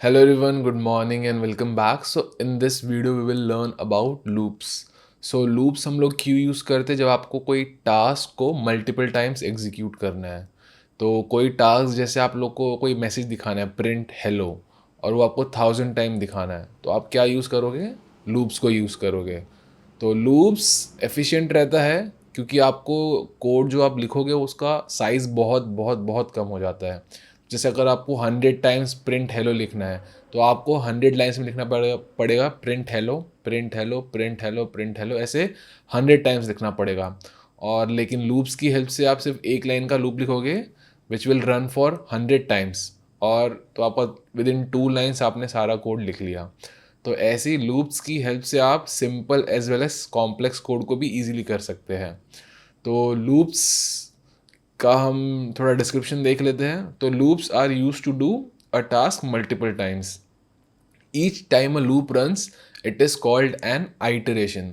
Hello everyone, good morning and welcome back. So in this video we will learn about loops. So loops हम लोग क्यों use करते हैं जब आपको कोई टास्क को मल्टीपल टाइम्स एग्जीक्यूट करना है। तो कोई टास्क जैसे आप लोग को कोई मैसेज दिखाना है प्रिंट हेलो और वो आपको 1000 टाइम दिखाना है तो आप क्या यूज़ करोगे? लूप्स को यूज़ करोगे। तो लूप्स एफिशिएंट रहता है क्योंकि आपको कोड जो आप लिखोगे उसका साइज़ बहुत बहुत बहुत कम हो जाता है। जैसे अगर आपको 100 टाइम्स प्रिंट हेलो लिखना है तो आपको 100 लाइन्स में लिखना पड़ेगा print hello print hello print hello print hello, ऐसे 100 टाइम्स लिखना पड़ेगा। और लेकिन लूप्स की हेल्प से आप सिर्फ एक लाइन का लूप लिखोगे which will run for 100 times, और तो आपका विद इन 2 लाइन्स आपने सारा कोड लिख लिया। तो ऐसी लूप्स की हेल्प से आप simple as well as complex code को भी इजीली कर सकते हैं। तो लूप्स का हम थोड़ा डिस्क्रिप्शन देख लेते हैं। तो loops are use to do a task multiple times. Each time a loop runs it is called an iteration.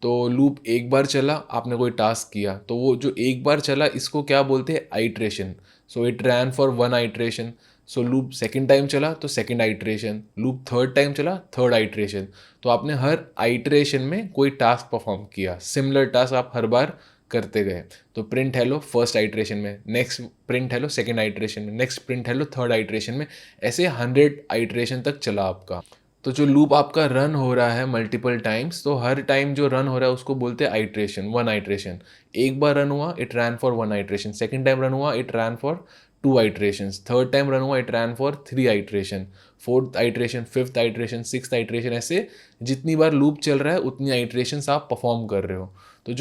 तो लूप एक बार चला, आपने कोई टास्क किया तो वो जो एक बार चला इसको क्या बोलते हैं? Iteration. So it ran for one iteration. So loop second time चला तो second iteration, loop third time चला थर्ड आइटरेशन। तो आपने हर आइटरेशन में कोई टास्क परफॉर्म किया, सिमिलर टास्क आप हर बार करते गए। तो प्रिंट हेलो फर्स्ट आइटरेशन में, next print hello second iteration में, next print hello third iteration में, ऐसे 100 आइटरेशन तक चला आपका। तो जो लूप आपका रन हो रहा है मल्टीपल टाइम्स, तो हर टाइम जो रन हो रहा है उसको बोलते हैं आइटरेशन, वन आइटरेशन। एक बार रन हुआ it ran for one iteration, second time run हुआ it ran for two iterations, third time run हुआ it ran for three iteration, fourth iteration, fifth iteration, six iteration, ऐसे जितनी बार loop चल रहा है उतनी आइटरेशंस आप परफॉर्म कर रहे हो। तो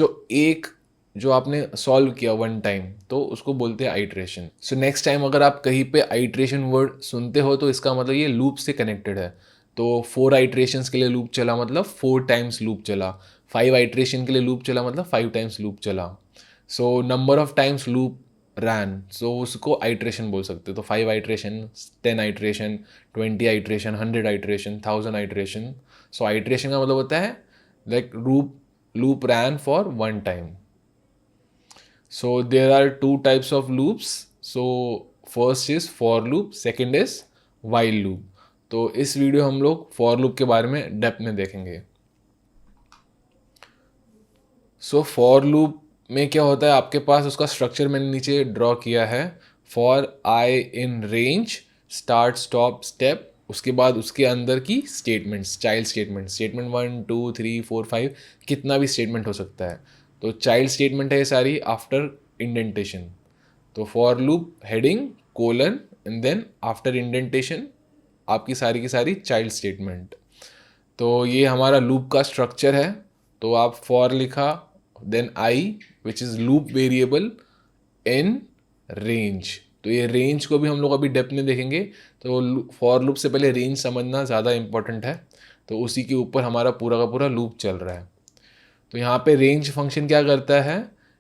जो आपने सॉल्व किया वन टाइम तो उसको बोलते हैं आइटरेशन। सो नेक्स्ट टाइम अगर आप कहीं पे आइटरेशन वर्ड सुनते हो तो इसका मतलब ये लूप से कनेक्टेड है। तो 4 आइटरेशंस के लिए लूप चला मतलब 4 टाइम्स लूप चला, 5 आइटरेशन के लिए लूप चला मतलब 5 टाइम्स लूप चला। So number of times loop ran, so उसको आइटरेशन बोल सकते हो। तो 5 iteration, 10 iteration, 20 iteration, 100 iteration, 1000 iteration. So iteration का मतलब होता है like loop ran for one time. So there are two types of loops. So first is for loop, second is while loop. तो इस वीडियो हम लोग for loop के बारे में डेप्थ में देखेंगे। सो फॉर लूप में क्या होता है, आपके पास उसका स्ट्रक्चर मैंने नीचे ड्रॉ किया है। For I in range, start stop step, उसके बाद उसके अंदर की स्टेटमेंट्स, चाइल्ड स्टेटमेंट, स्टेटमेंट 1 2 3 4 5, कितना भी स्टेटमेंट हो सकता है। तो चाइल्ड स्टेटमेंट है ये सारी आफ्टर इंडेंटेशन। तो for loop heading colon and then after indentation आपकी सारी की सारी चाइल्ड स्टेटमेंट। तो ये हमारा लूप का स्ट्रक्चर है। तो आप फॉर लिखा, then I which is loop variable in range. तो ये रेंज को भी हम लोग अभी डेप्थ में देखेंगे। तो फॉर लूप से पहले रेंज समझना ज़्यादा इंपॉर्टेंट है। तो उसी के ऊपर हमारा पूरा का पूरा लूप चल रहा है। तो यहाँ पे रेंज फंक्शन क्या करता है?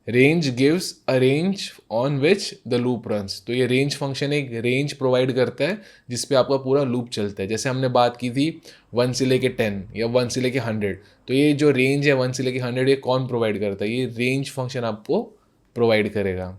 Range gives a range on which the loop runs. तो ये रेंज फंक्शन एक रेंज प्रोवाइड करता है जिस पे आपका पूरा लूप चलता है। जैसे हमने बात की थी 1 से लेके 10 या 1 से लेके 100, तो ये जो रेंज है 1 से लेके 100 ये कौन प्रोवाइड करता है? ये रेंज फंक्शन आपको प्रोवाइड करेगा।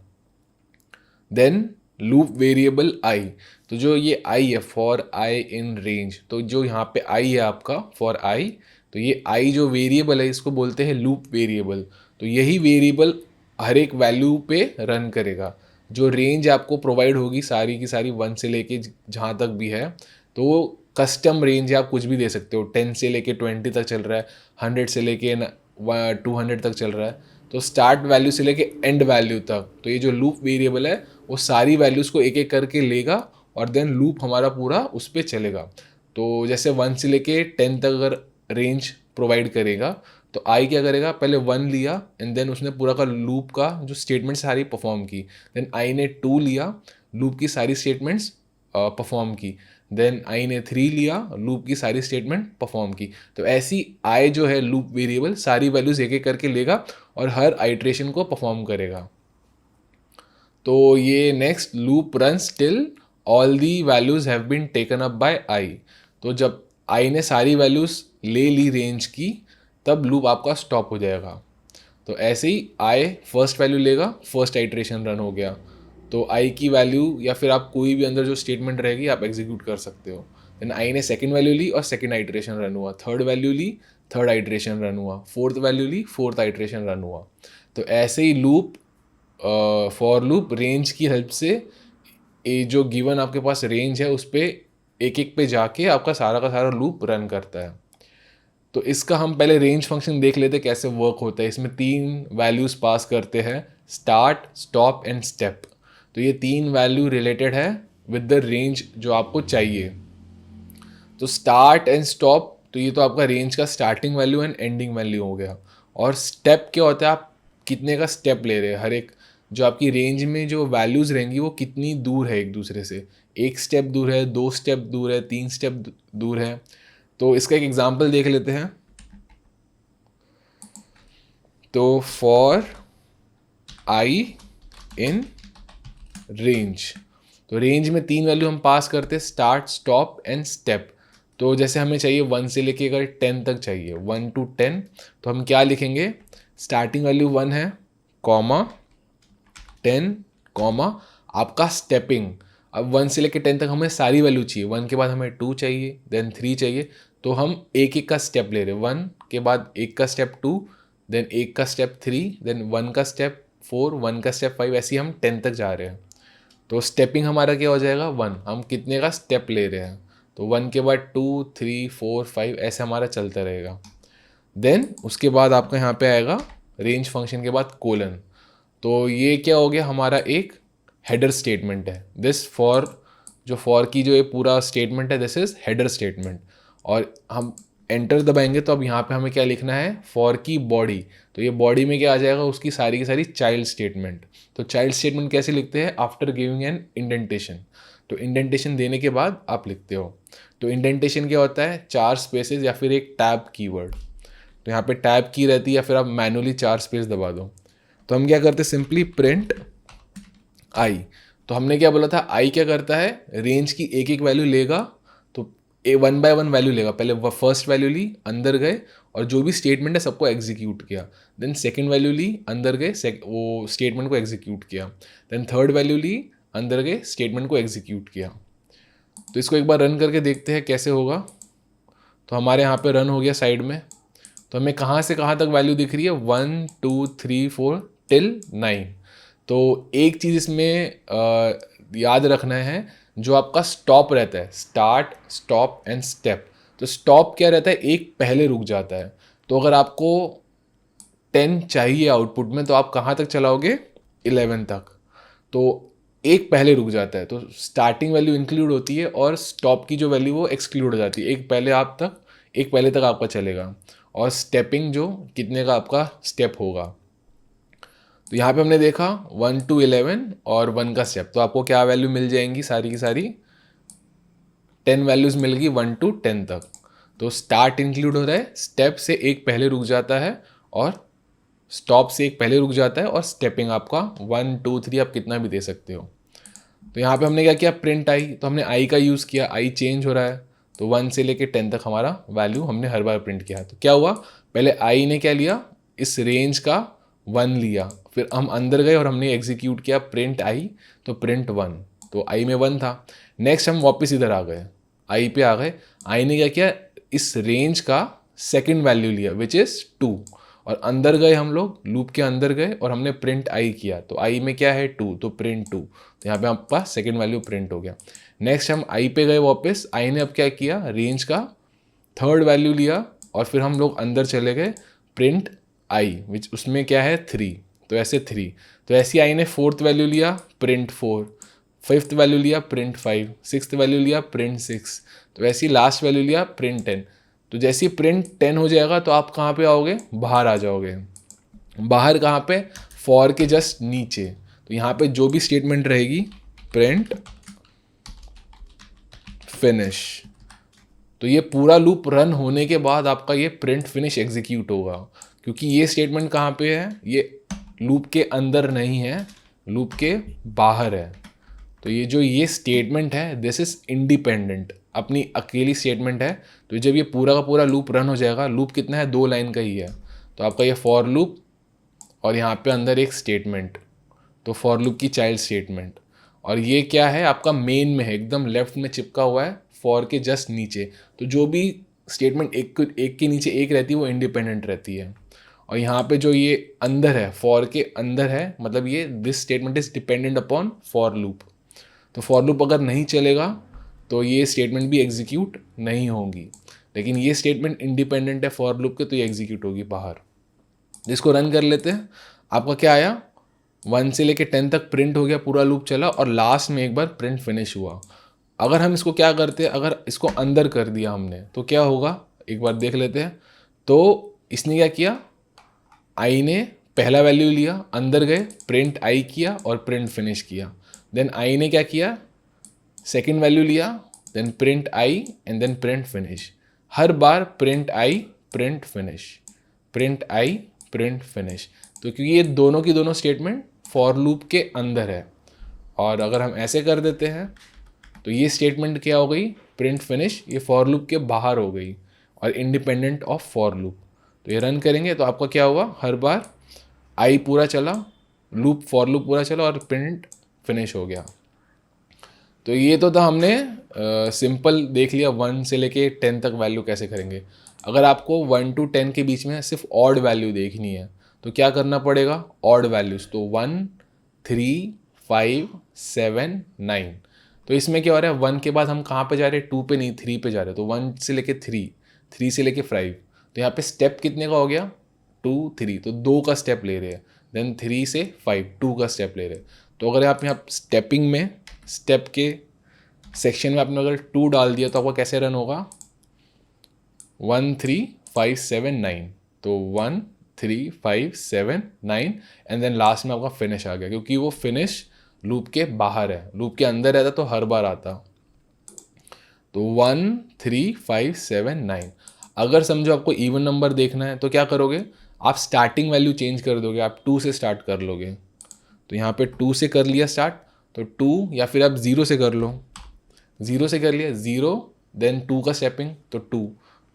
देन लूप वेरिएबल आई, तो जो ये आई है फॉर आई इन रेंज, तो जो यहाँ पे आई है आपका फॉर आई, तो ये आई जो वेरिएबल है इसको बोलते हैं लूप वेरिएबल। तो यही वेरिएबल हर एक वैल्यू पे रन करेगा। जो रेंज आपको प्रोवाइड होगी सारी की सारी 1 से लेके जहाँ तक भी है, तो वो कस्टम रेंज है, आप कुछ भी दे सकते हो। 10 से लेके 20 तक चल रहा है, 100 से लेके 200 तक चल रहा है। तो स्टार्ट वैल्यू से लेके एंड वैल्यू तक, तो ये जो लूप वेरिएबल है वो सारी वैल्यूज़ को एक एक करके लेगा और देन लूप हमारा पूरा उस पर चलेगा। तो जैसे 1 से लेके 10 तक अगर रेंज प्रोवाइड करेगा तो आई क्या करेगा, पहले 1 लिया एंड देन उसने पूरा का लूप का जो स्टेटमेंट सारी परफॉर्म की। देन आई ने 2 लिया, लूप की सारी स्टेटमेंट्स परफॉर्म की। देन आई ने 3 लिया, लूप की सारी स्टेटमेंट परफॉर्म की। तो ऐसी आई जो है लूप वेरिएबल सारी वैल्यूज़ एक एक करके लेगा और हर आइट्रेशन को परफॉर्म करेगा। तो ये next loop runs till all the values have been taken up by I. तो जब आई ने सारी वैल्यूज़ ले ली रेंज की तब लूप आपका स्टॉप हो जाएगा। तो ऐसे ही आई फर्स्ट वैल्यू लेगा, फर्स्ट आइट्रेशन रन हो गया। तो आई की वैल्यू या फिर आप कोई भी अंदर जो स्टेटमेंट रहेगी आप एग्जीक्यूट कर सकते हो। देन आई ने सेकंड वैल्यू ली और सेकंड आइट्रेशन रन हुआ, थर्ड वैल्यू ली, थर्ड आइट्रेशन रन हुआ, फोर्थ वैल्यू ली, फोर्थ आइट्रेशन रन हुआ। तो ऐसे ही लूप, फॉर लूप रेंज की हेल्प से ये जो गिवन आपके पास रेंज है उस पर एक एक पे जाके आपका सारा का सारा लूप रन करता है। तो इसका हम पहले रेंज फंक्शन देख लेते हैं कैसे वर्क होता है। इसमें 3 वैल्यूज़ पास करते हैं, स्टार्ट, स्टॉप एंड स्टेप। तो ये 3 वैल्यू रिलेटेड है विद द रेंज जो आपको चाहिए। तो स्टार्ट एंड स्टॉप, तो ये तो आपका रेंज का starting value and ending value हो गया। और स्टेप क्या होता है, आप कितने का स्टेप ले रहे हैं, हर एक जो आपकी रेंज में जो वैल्यूज़ रहेंगी वो कितनी दूर है एक दूसरे से, 1 स्टेप दूर है, 2 स्टेप दूर है, 3 स्टेप दूर है। तो इसका एक एग्जांपल देख लेते हैं। तो फॉर आई इन रेंज, तो रेंज में 3 वैल्यू हम पास करते हैं, स्टार्ट, स्टॉप एंड स्टेप। तो जैसे हमें चाहिए 1 से लेके अगर 10 तक चाहिए, 1 to 10, तो हम क्या लिखेंगे, स्टार्टिंग वैल्यू 1 है, कॉमा 10, कॉमा आपका स्टेपिंग। अब 1 से लेके 10 तक हमें सारी वैल्यू चाहिए, 1 के बाद हमें 2 चाहिए, देन 3 चाहिए। तो हम एक एक का स्टेप ले रहे हैं, 1 के बाद एक का स्टेप 2, देन एक का स्टेप 3, देन 1 का स्टेप 4, 1 का स्टेप 5, ऐसे ही हम 10 तक जा रहे हैं। तो स्टेपिंग हमारा क्या हो जाएगा, 1, हम कितने का स्टेप ले रहे हैं। तो 1 के बाद 2, 3, 4, 5 ऐसे हमारा चलता रहेगा। देन उसके बाद आपका यहाँ पे आएगा रेंज फंक्शन के बाद कोलन। तो ये क्या हो गया, हमारा एक हेडर स्टेटमेंट है। दिस फॉर, जो फॉर की जो ये पूरा स्टेटमेंट है, दिस इज हेडर स्टेटमेंट। और हम एंटर दबाएंगे तो अब यहाँ पे हमें क्या लिखना है, फॉर की बॉडी। तो ये बॉडी में क्या आ जाएगा, उसकी सारी की सारी चाइल्ड स्टेटमेंट। तो चाइल्ड स्टेटमेंट कैसे लिखते हैं, आफ्टर गिविंग एन इंडेंटेशन। तो इंडेंटेशन देने के बाद आप लिखते हो। तो इंडेंटेशन क्या होता है, 4 स्पेसेस या फिर एक टैब कीवर्ड। तो यहाँ पे टैब की रहती है या फिर आप मैनुअली 4 स्पेस दबा दो। तो हम क्या करते हैं, सिंपली प्रिंट आई। तो हमने क्या बोला था, आई क्या करता है, रेंज की एक एक वैल्यू लेगा। तो 1 by 1 वैल्यू लेगा, पहले वो फर्स्ट वैल्यू ली, अंदर गए और जो भी स्टेटमेंट है सबको एग्जीक्यूट किया। देन सेकंड वैल्यू ली, अंदर गए, वो स्टेटमेंट को एग्जीक्यूट किया। देन थर्ड वैल्यू ली, अंदर गए, स्टेटमेंट को एग्जीक्यूट किया। तो इसको एक बार रन करके देखते हैं कैसे होगा। तो हमारे यहाँ पे रन हो गया साइड में। तो हमें कहाँ से कहाँ तक वैल्यू दिख रही है, 1 2 3 4 till 9। तो एक चीज़ इसमें याद रखना है, जो आपका स्टॉप रहता है, स्टार्ट, स्टॉप एंड स्टेप। तो स्टॉप क्या रहता है, एक पहले रुक जाता है। तो अगर आपको 10 चाहिए आउटपुट में, तो आप कहाँ तक चलाओगे, 11 तक। तो एक पहले रुक जाता है, तो स्टार्टिंग वैल्यू इंक्लूड होती है और स्टॉप की जो वैल्यू वो एक्सक्लूड हो जाती है। एक पहले तक आपका चलेगा। और स्टेपिंग जो कितने का आपका स्टेप होगा। तो यहाँ पे हमने देखा 1 to 11 और 1 का स्टेप। तो आपको क्या वैल्यू मिल जाएंगी, सारी की सारी 10 वैल्यूज़ मिल गई 1 to 10 तक। तो स्टार्ट इंक्लूड हो रहा है, स्टेप से एक पहले रुक जाता है और स्टॉप से एक पहले रुक जाता है, और स्टेपिंग आपका 1 2 3 आप कितना भी दे सकते हो। तो यहाँ पे हमने क्या किया, प्रिंट आई। तो हमने आई का यूज़ किया, आई चेंज हो रहा है। तो 1 से लेके 10 तक हमारा वैल्यू हमने हर बार प्रिंट किया। तो क्या हुआ, पहले आई ने क्या लिया, इस रेंज का 1 लिया, फिर हम अंदर गए और हमने एग्जीक्यूट किया प्रिंट आई। तो प्रिंट 1, तो आई में 1 था। नेक्स्ट हम वापस इधर आ गए, आई पे आ गए। आई ने क्या किया, इस रेंज का सेकंड वैल्यू लिया विच इज़ 2, और अंदर गए हम लोग, लूप के अंदर गए और हमने प्रिंट आई किया। तो आई में क्या है, 2, तो प्रिंट 2। तो यहाँ पे आपका सेकंड वैल्यू प्रिंट हो गया। नेक्स्ट हम आई पे गए वापस, आई ने अब क्या किया, रेंज का थर्ड वैल्यू लिया और फिर हम लोग अंदर चले गए, प्रिंट आई विच उसमें क्या है 3, तो ऐसे 3। तो ऐसी आई ने फोर्थ वैल्यू लिया, प्रिंट 4, फिफ्थ वैल्यू लिया, प्रिंट 5, सिक्स्थ वैल्यू लिया, प्रिंट 6। तो ऐसी लास्ट वैल्यू लिया, प्रिंट 10। तो जैसे ही प्रिंट 10 हो जाएगा तो आप कहाँ पे आओगे, बाहर आ जाओगे। बाहर कहाँ पे, फॉर के जस्ट नीचे। तो यहाँ पे जो भी स्टेटमेंट रहेगी, प्रिंट फिनिश। तो ये पूरा लूप रन होने के बाद आपका ये प्रिंट फिनिश एग्जीक्यूट होगा, क्योंकि ये स्टेटमेंट कहाँ पे है, ये लूप के अंदर नहीं है, लूप के बाहर है। तो ये जो ये स्टेटमेंट है, दिस इज इंडिपेंडेंट, अपनी अकेली स्टेटमेंट है। तो जब ये पूरा का पूरा लूप रन हो जाएगा, लूप कितना है, 2 लाइन का ही है। तो आपका ये फॉर लूप और यहाँ पे अंदर एक स्टेटमेंट, तो फॉर लूप की चाइल्ड स्टेटमेंट। और ये क्या है, आपका मेन में है, एकदम लेफ्ट में चिपका हुआ है फॉर के जस्ट नीचे। तो जो भी स्टेटमेंट एक के नीचे एक रहती है वो इंडिपेंडेंट रहती है। और यहाँ पे जो ये अंदर है, फॉर के अंदर है, मतलब ये this statement is dependent upon for loop. तो फॉर लूप अगर नहीं चलेगा तो ये स्टेटमेंट भी एग्जीक्यूट नहीं होगी, लेकिन ये स्टेटमेंट इंडिपेंडेंट है फॉर लूप के, तो ये एग्जीक्यूट होगी बाहर। जिसको रन कर लेते हैं, आपका क्या आया, 1 से लेके 10 तक प्रिंट हो गया, पूरा लूप चला और लास्ट में एक बार प्रिंट फिनिश हुआ। अगर हम इसको क्या करते हैं, अगर इसको अंदर कर दिया हमने तो क्या होगा, एक बार देख लेते हैं। तो इसने क्या किया, आई ने पहला वैल्यू लिया, अंदर गए, प्रिंट आई किया और प्रिंट फिनिश किया। देन आई ने क्या किया, सेकेंड वैल्यू लिया, then print I and then print finish. हर बार print I print finish, print I print finish. तो क्योंकि ये दोनों की दोनों स्टेटमेंट फॉर लूप के अंदर है, और अगर हम ऐसे कर देते हैं तो ये स्टेटमेंट क्या हो गई, प्रिंट फिनिश, ये फॉर लूप के बाहर हो गई और इंडिपेंडेंट ऑफ फॉर लूप। तो ये रन करेंगे तो आपका क्या हुआ, हर बार आई पूरा चला, लूप फॉर लूप पूरा चला और प्रिंट फिनिश हो गया। तो ये तो था, हमने सिंपल देख लिया 1 से लेके 10 तक वैल्यू कैसे करेंगे। अगर आपको 1 to 10 के बीच में सिर्फ ऑड वैल्यू देखनी है तो क्या करना पड़ेगा, ऑड वैल्यूज़। तो 1, 3, 5, 7, 9। तो इसमें क्या हो रहा है, 1 के बाद हम कहाँ पे जा रहे हैं, 2 पे नहीं 3 पे जा रहे हैं। तो 1 से लेके 3, 3 से लेके 5, तो यहाँ पे स्टेप कितने का हो गया, 2, 3, तो 2 का स्टेप ले रहे हैं। देन 3 से 5, 2 का स्टेप ले रहे हैं। तो अगर आप यहाँ स्टेपिंग में, स्टेप के सेक्शन में आपने अगर 2 डाल दिया तो आपका कैसे रन होगा, 1, 3, 5, 7, 9। तो 1, 3, 5, 7, 9 एंड देन लास्ट में आपका फिनिश आ गया, क्योंकि वो फिनिश लूप के बाहर है, लूप के अंदर रहता तो हर बार आता। तो 1, 3, 5, 7, 9। अगर समझो आपको इवन नंबर देखना है तो क्या करोगे, आप स्टार्टिंग वैल्यू चेंज कर दोगे, आप 2 से स्टार्ट कर लोगे। तो यहाँ पे 2 से कर लिया स्टार्ट, तो 2, या फिर आप 0 से कर लो, 0 से कर लिया 0, देन 2 का स्टेपिंग तो 2,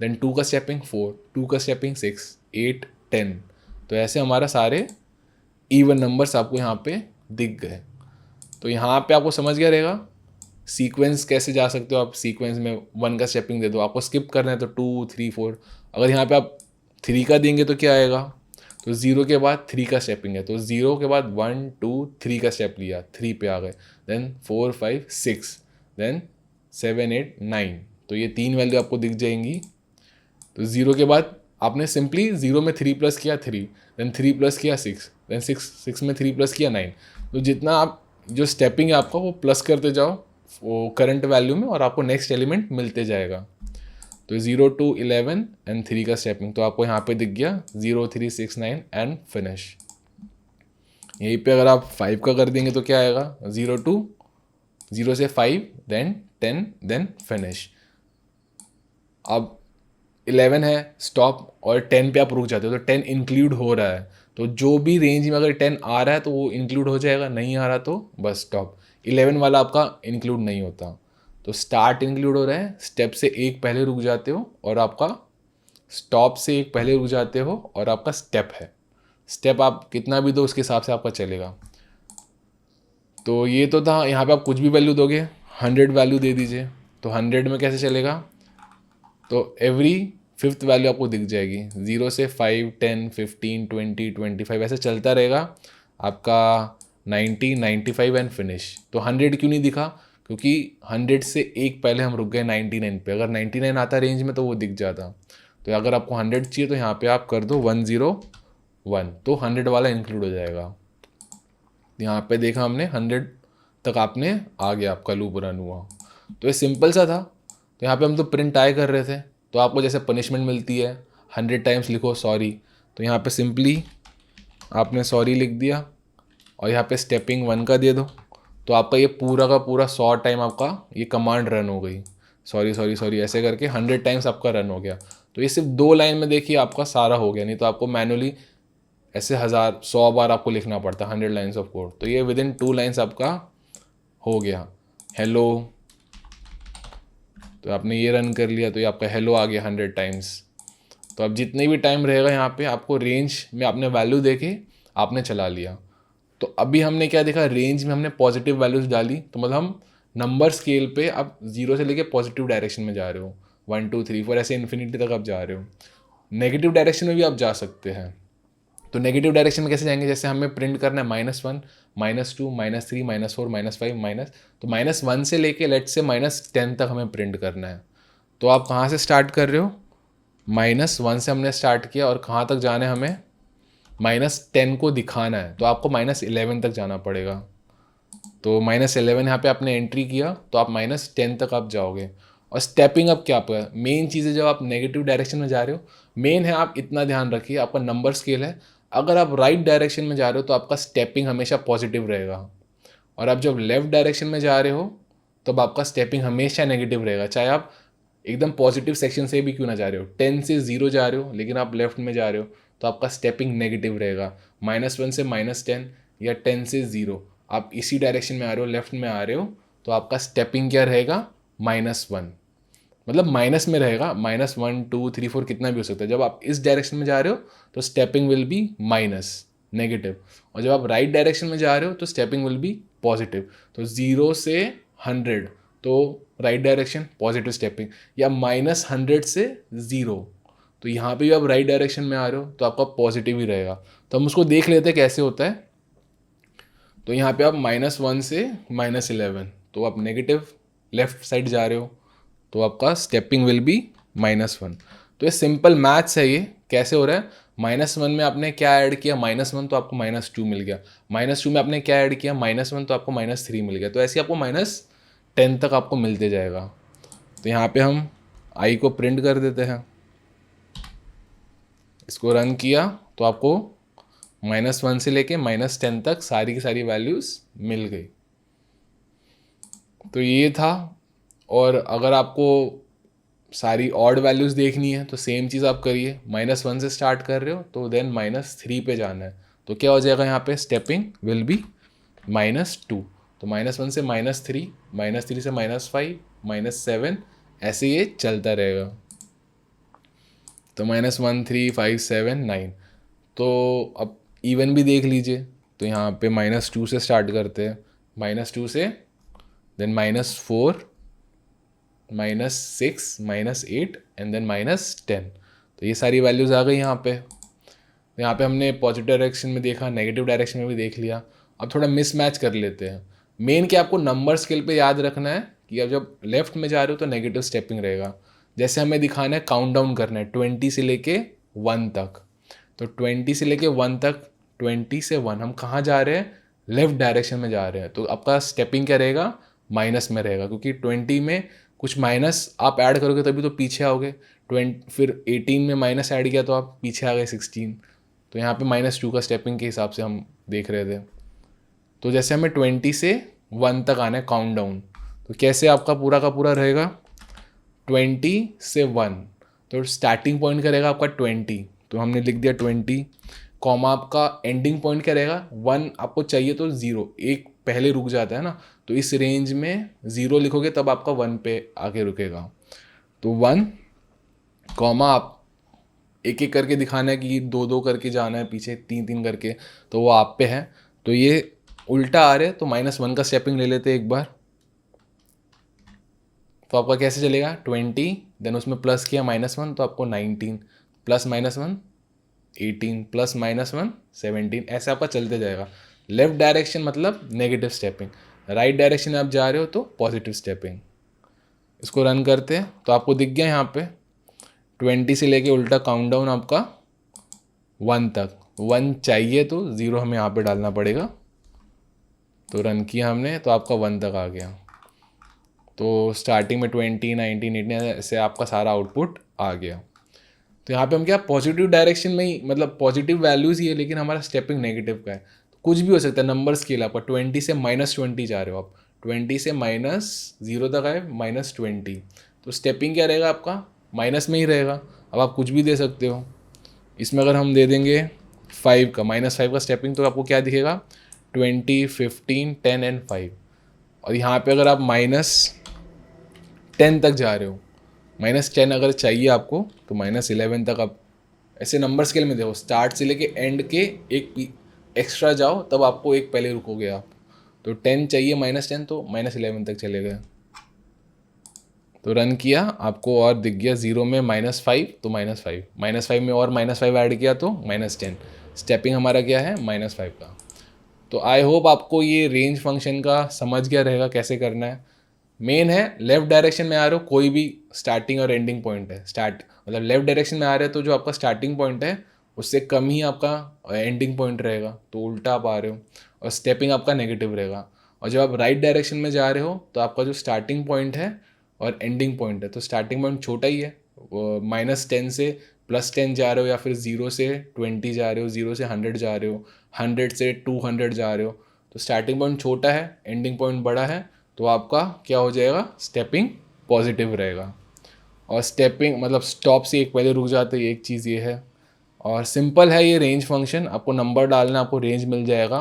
देन 2 का स्टेपिंग 4, 2 का स्टेपिंग 6, 8, 10। तो ऐसे हमारा सारे इवन नंबर्स आपको यहाँ पे दिख गए। तो यहाँ पे आपको समझ गया रहेगा सीक्वेंस कैसे जा सकते हो आप। सीक्वेंस में 1 का स्टेपिंग दे दो, आपको स्किप करना है तो 2, 3, 4। अगर यहाँ पे आप 3 का देंगे तो क्या आएगा, तो 0 के बाद 3 का स्टेपिंग है, तो 0 के बाद 1, 2, 3 का स्टेप लिया, 3 पे आ गए, देन 4, 5, 6, देन 7, 8, 9। तो ये 3 वैल्यू आपको दिख जाएंगी। तो 0 के बाद आपने सिंपली 0 में 3 प्लस किया 3, देन 3 प्लस किया 6, देन 6 में 3 प्लस किया 9। तो जितना आप जो स्टेपिंग है आपका वो प्लस करते जाओ वो करंट वैल्यू में, और आपको नेक्स्ट एलिमेंट मिलते जाएगा। तो 0 to 11 एंड 3 का स्टेपिंग, तो आपको यहाँ पे दिख गया 0, 3, 6, 9 एंड फिनिश। यहीं पे अगर आप 5 का कर देंगे तो क्या आएगा, 0 से 5, देन 10, देन फिनिश। अब 11 है स्टॉप, और 10 पे आप रुक जाते हो तो 10 इंक्लूड हो रहा है, तो जो भी रेंज में अगर 10 आ रहा है तो वो इंक्लूड हो जाएगा, नहीं आ रहा तो बस स्टॉप। 11 वाला आपका इंक्लूड नहीं होता। तो स्टार्ट इंक्लूड हो रहा है, स्टेप से एक पहले रुक जाते हो, और आपका स्टॉप से एक पहले रुक जाते हो, और आपका स्टेप है, स्टेप आप कितना भी दो उसके हिसाब से आपका चलेगा। तो ये तो था, यहाँ पे आप कुछ भी वैल्यू दोगे, 100 वैल्यू दे दीजिए, तो 100 में कैसे चलेगा, तो एवरी 5th वैल्यू आपको दिख जाएगी, 0 से 5, 10, 15, 20, 25 ऐसे चलता रहेगा आपका 90, 95 एंड फिनिश। तो 100 क्यों नहीं दिखा, क्योंकि 100 से एक पहले हम रुक गए 99 पे। अगर 99 आता रेंज में तो वो दिख जाता। तो अगर आपको 100 चाहिए तो यहाँ पे आप कर दो 101, तो 100 वाला इंक्लूड हो जाएगा। यहाँ पे देखा हमने 100 तक आपने आ गया, आपका लूप रन हुआ। तो ये सिंपल सा था। तो यहाँ पे हम तो प्रिंट आई कर रहे थे, तो आपको जैसे पनिशमेंट मिलती है 100 टाइम्स लिखो सॉरी, तो यहाँ पे सिंपली आपने सॉरी लिख दिया, और यहाँ पे स्टेपिंग 1 का दे दो, तो आपका ये पूरा का पूरा 100 टाइम आपका ये कमांड रन हो गई, सॉरी सॉरी सॉरी ऐसे करके 100 टाइम्स आपका रन हो गया। तो ये सिर्फ 2 लाइन में देखिए आपका सारा हो गया, नहीं तो आपको मैनुअली ऐसे 100 बार आपको लिखना पड़ता, 100 लाइन्स ऑफ कोड। तो ये विदिन 2 लाइन्स आपका हो गया, हेलो। तो आपने ये रन कर लिया तो ये आपका हेलो आ गया 100 टाइम्स। तो अब जितने भी टाइम रहेगा यहाँ पे आपको रेंज में आपने वैल्यू देके आपने चला लिया। तो अभी हमने क्या देखा, रेंज में हमने पॉजिटिव वैल्यूज़ डाली, तो मतलब हम नंबर स्केल पे अब 0 से लेके पॉजिटिव डायरेक्शन में जा रहे हो, 1 2 3 4 ऐसे इन्फिनिटी तक आप जा रहे हो। नेगेटिव डायरेक्शन में भी आप जा सकते हैं। तो नेगेटिव डायरेक्शन में कैसे जाएंगे, जैसे हमें प्रिंट करना है -1 -2 -3 -4 -5 माइनस, तो -1 से लेके लेट से -10 तक हमें प्रिंट करना है। तो आप कहाँ से स्टार्ट कर रहे हो, -1 से हमने स्टार्ट किया और कहाँ तक जाना है हमें, -10 को दिखाना है, तो आपको -11 तक जाना पड़ेगा। तो -11 यहाँ पे आपने एंट्री किया तो आप -10 तक आप जाओगे। और स्टेपिंग अप क्या आपका मेन चीज़ है, जब आप नेगेटिव डायरेक्शन में जा रहे हो, मेन है आप इतना ध्यान रखिए, आपका नंबर स्केल है, अगर आप राइट डायरेक्शन में जा रहे हो तो आपका स्टेपिंग हमेशा पॉजिटिव रहेगा, और आप जब लेफ्ट डायरेक्शन में जा रहे हो तब आपका स्टेपिंग हमेशा नेगेटिव रहेगा, चाहे आप एकदम पॉजिटिव सेक्शन से भी क्यों ना जा रहे हो, 10 से 0 जा रहे हो लेकिन आप लेफ्ट में जा रहे हो तो आपका स्टेपिंग नेगेटिव रहेगा। -1 से -10 या 10 से 0 आप इसी डायरेक्शन में आ रहे हो, लेफ्ट में आ रहे हो, तो आपका स्टेपिंग क्या रहेगा, -1, मतलब माइनस में रहेगा, -1 2 3 4 कितना भी हो सकता है। जब आप इस डायरेक्शन में जा रहे हो तो stepping will be minus, negative, और जब आप राइट डायरेक्शन में जा रहे हो तो स्टेपिंग विल बी पॉजिटिव। तो 0 से 100 तो राइट डायरेक्शन पॉजिटिव स्टेपिंग, या -100 से 0, तो यहाँ पे भी आप राइट डायरेक्शन में आ रहे हो तो आपका पॉजिटिव ही रहेगा। तो हम उसको देख लेते हैं कैसे होता है। तो यहाँ पे आप -1 से -11, तो आप नेगेटिव लेफ्ट साइड जा रहे हो तो आपका स्टेपिंग विल बी -1। तो ये सिंपल मैथ्स है, ये कैसे हो रहा है, -1 में आपने क्या ऐड किया, -1 तो आपको -2 मिल गया, -2 में आपने क्या ऐड किया, -1 तो आपको -3 मिल गया, तो ऐसे आपको -10 तक आपको मिलते जाएगा। तो यहाँ पे हम आई को प्रिंट कर देते हैं, इसको रन किया तो आपको -1 से लेके -10 तक सारी की सारी वैल्यूज़ मिल गई। तो ये था। और अगर आपको सारी ऑड वैल्यूज़ देखनी है तो सेम चीज़ आप करिए, -1 से स्टार्ट कर रहे हो तो देन -3 पे जाना है, तो क्या हो जाएगा यहाँ पे, स्टेपिंग विल बी -2, तो -1 से -3, -3 से -5, -7, ऐसे ये चलता रहेगा। तो -1 3 5 7 9, तो अब इवन भी देख लीजिए, तो यहाँ पे -2 से स्टार्ट करते हैं, -2 से देन -4, -6, -8 एंड देन -10, तो ये सारी वैल्यूज़ आ गई यहाँ पे। तो यहाँ पे हमने पॉजिटिव डायरेक्शन में देखा, नेगेटिव डायरेक्शन में भी देख लिया। अब थोड़ा मिसमैच कर लेते हैं। मेन क्या आपको नंबर स्केल पे याद रखना है कि अब जब लेफ्ट में जा रहे हो तो नेगेटिव स्टेपिंग रहेगा। जैसे हमें दिखाना है, काउंट डाउन करना है 20 से लेके 1 तक, तो 20 से लेके 1 तक, 20 से 1 हम कहाँ जा रहे हैं, लेफ्ट डायरेक्शन में जा रहे हैं, तो आपका स्टेपिंग क्या रहेगा, माइनस में रहेगा, क्योंकि 20 में कुछ माइनस आप ऐड करोगे तभी तो पीछे आओगे। 20 फिर 18 में माइनस ऐड किया तो आप पीछे आ गए 16, तो यहाँ पे -2 का स्टेपिंग के हिसाब से हम देख रहे थे। तो जैसे हमें 20 से 1 तक आना है काउंट डाउन, तो कैसे आपका पूरा का पूरा रहेगा, 20 से 1, तो स्टार्टिंग पॉइंट का रहेगा आपका 20, तो हमने लिख दिया 20, कॉमा आपका एंडिंग पॉइंट क्या रहेगा, 1 आपको चाहिए तो 0, एक पहले रुक जाता है ना, तो इस रेंज में 0 लिखोगे तब आपका 1 पे आके रुकेगा। तो 1, कॉमा आप एक एक करके दिखाना है कि 2 2 करके जाना है पीछे, 3 3 करके, तो वो आप पे है। तो ये उल्टा आ रहे तो -1 का स्टेपिंग ले लेते एक बार, तो आपका कैसे चलेगा, 20 देन उसमें प्लस किया -1 तो आपको 19, प्लस -1 18, प्लस -1 17, ऐसे आपका चलते जाएगा। लेफ्ट डायरेक्शन मतलब नेगेटिव स्टेपिंग, राइट डायरेक्शन में आप जा रहे हो तो पॉजिटिव स्टेपिंग। इसको रन करते हैं तो आपको दिख गया यहाँ पे 20 से लेके उल्टा काउंट डाउन आपका 1 तक, 1 चाहिए तो 0 हमें यहाँ पे डालना पड़ेगा। तो रन किया हमने तो आपका 1 तक आ गया। तो स्टार्टिंग में 20 19 18 ऐसे आपका सारा आउटपुट आ गया। तो यहाँ पे हम क्या पॉजिटिव डायरेक्शन में ही, मतलब पॉजिटिव वैल्यूज़ ही है लेकिन हमारा स्टेपिंग नेगेटिव का है, तो कुछ भी हो सकता है नंबर स्केल आपका, 20 से -20 जा रहे हो आप, 20 से -0 तक आए -20, तो स्टेपिंग क्या रहेगा आपका, माइनस में ही रहेगा। अब आप कुछ भी दे सकते हो, इसमें अगर हम दे देंगे 5 का, -5 का स्टेपिंग, तो आपको क्या दिखेगा, 20 15 10 एंड 5। और यहाँ पे अगर आप -10 तक जा रहे हो, -10 अगर चाहिए आपको तो -11 तक आप ऐसे नंबर स्केल में देखो, स्टार्ट से लेके एंड के एक्स्ट्रा जाओ तब आपको एक पहले रुकोगे आप। तो 10 चाहिए -10, तो -11 तक चले गए। तो रन किया, आपको और दिख गया 0 में -5, तो -5, -5 में और -5 ऐड किया तो -10। स्टेपिंग हमारा क्या है, -5 का। तो आई होप आपको ये रेंज फंक्शन का समझ गया रहेगा कैसे करना है। मेन है लेफ्ट डायरेक्शन में आ रहे हो, कोई भी स्टार्टिंग और एंडिंग पॉइंट है, स्टार्ट मतलब लेफ्ट डायरेक्शन में आ रहे हो तो जो आपका स्टार्टिंग पॉइंट है उससे कम ही आपका एंडिंग पॉइंट रहेगा, तो उल्टा आप आ रहे हो, और स्टेपिंग आपका नेगेटिव रहेगा। और जब आप राइट डायरेक्शन में जा रहे हो तो आपका जो स्टार्टिंग पॉइंट है और एंडिंग पॉइंट है, तो स्टार्टिंग पॉइंट छोटा ही है, -10 से +10 जा रहे हो, या फिर 0 से 20 जा रहे हो, 0 से 100 जा रहे हो, 100 से 200 जा रहे हो, तो स्टार्टिंग पॉइंट छोटा है, एंडिंग पॉइंट बड़ा है, तो आपका क्या हो जाएगा, स्टेपिंग पॉजिटिव रहेगा। और स्टेपिंग मतलब स्टॉप से एक पहले रुक जाते हैं, एक चीज़ ये है। और सिंपल है ये रेंज फंक्शन, आपको नंबर डालना, आपको रेंज मिल जाएगा।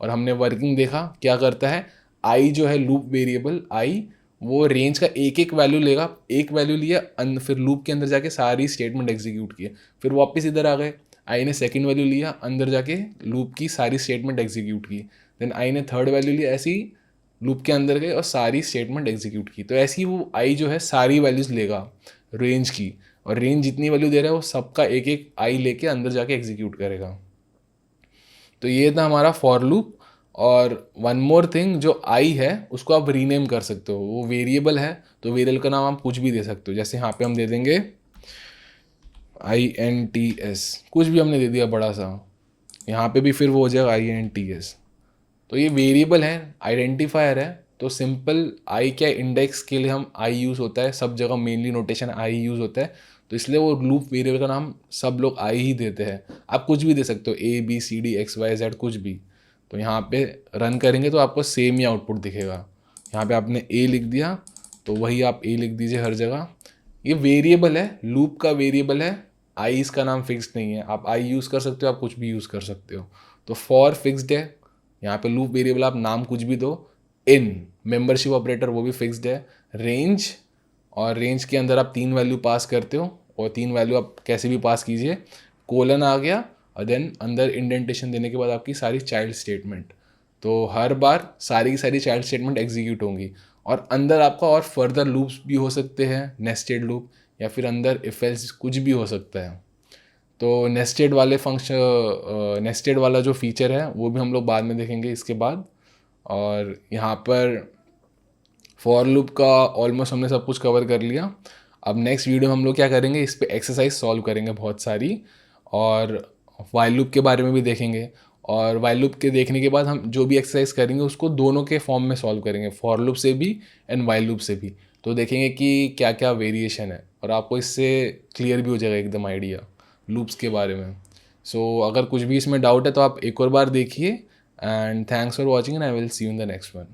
और हमने वर्किंग देखा क्या करता है, आई जो है लूप वेरिएबल आई, वो रेंज का एक एक वैल्यू लेगा, एक वैल्यू लिया, फिर लूप के अंदर जाके सारी स्टेटमेंट एग्जीक्यूट किए, फिर वापस इधर आ गए, आई ने सेकंड वैल्यू लिया, अंदर जाके लूप की सारी स्टेटमेंट एग्जीक्यूट की, देन आई ने थर्ड वैल्यू लिया, ऐसे ही लूप के अंदर गए और सारी स्टेटमेंट एग्जीक्यूट की। तो ऐसे ही वो आई जो है सारी वैल्यूज़ लेगा रेंज की, और रेंज जितनी वैल्यू दे रहा है वो सबका एक एक आई लेके अंदर जाके एग्जीक्यूट करेगा। तो ये था हमारा फॉर लूप। और वन मोर थिंग, जो आई है उसको आप रीनेम कर सकते हो, वो वेरिएबल है तो वेरिएबल का नाम आप कुछ भी दे सकते हो। जैसे यहाँ पे हम दे देंगे INTS, कुछ भी हमने दे दिया बड़ा सा, यहाँ पे भी फिर वो हो जाएगा INTS। तो ये वेरिएबल है, आइडेंटिफायर है, तो सिंपल आई क्या, इंडेक्स के लिए हम आई यूज़ होता है, सब जगह मेनली नोटेशन आई यूज़ होता है, तो इसलिए वो लूप वेरिएबल का नाम सब लोग आई ही देते हैं। आप कुछ भी दे सकते हो, ABCD XYZ कुछ भी। तो यहाँ पे रन करेंगे तो आपको सेम ही आउटपुट दिखेगा। यहाँ पे आपने ए लिख दिया तो वही आप ए लिख दीजिए हर जगह। ये वेरिएबल है, लूप का वेरिएबल है, आई इसका नाम फिक्स्ड नहीं है, आप आई यूज़ कर सकते हो, आप कुछ भी यूज़ कर सकते हो। तो फॉर फिक्स्ड है, यहाँ पे लूप वेरिएबल आप नाम कुछ भी दो। इन मेंबरशिप ऑपरेटर वो भी फिक्स्ड है। रेंज, और रेंज के अंदर आप 3 वैल्यू पास करते हो, और 3 वैल्यू आप कैसे भी पास कीजिए। कोलन आ गया, और देन अंदर इंडेंटेशन देने के बाद आपकी सारी चाइल्ड स्टेटमेंट, तो हर बार सारी की सारी चाइल्ड स्टेटमेंट एग्जीक्यूट होंगी। और अंदर आपका और फर्दर लूप्स भी हो सकते हैं, नेस्टेड लूप, या फिर अंदर इफ एल्स कुछ भी हो सकता है। तो नेस्टेड वाले फंक्शन, नेस्टेड वाला जो फीचर है वो भी हम लोग बाद में देखेंगे इसके बाद। और यहाँ पर फॉर लूप का ऑलमोस्ट हमने सब कुछ कवर कर लिया। अब नेक्स्ट वीडियो में हम लोग क्या करेंगे, इस पे एक्सरसाइज सॉल्व करेंगे बहुत सारी, और वाइल लूप के बारे में भी देखेंगे। और वाइल लूप के देखने के बाद हम जो भी एक्सरसाइज करेंगे उसको दोनों के फॉर्म में सॉल्व करेंगे, फॉर लूप से भी एंड वाइल लूप से भी। तो देखेंगे कि क्या क्या वेरिएशन है, और आपको इससे क्लियर भी हो जाएगा एकदम आइडिया लूप्स के बारे में। सो अगर कुछ भी इसमें डाउट है तो आप एक और बार देखिए। And thanks for watching, and I will see you in the next one.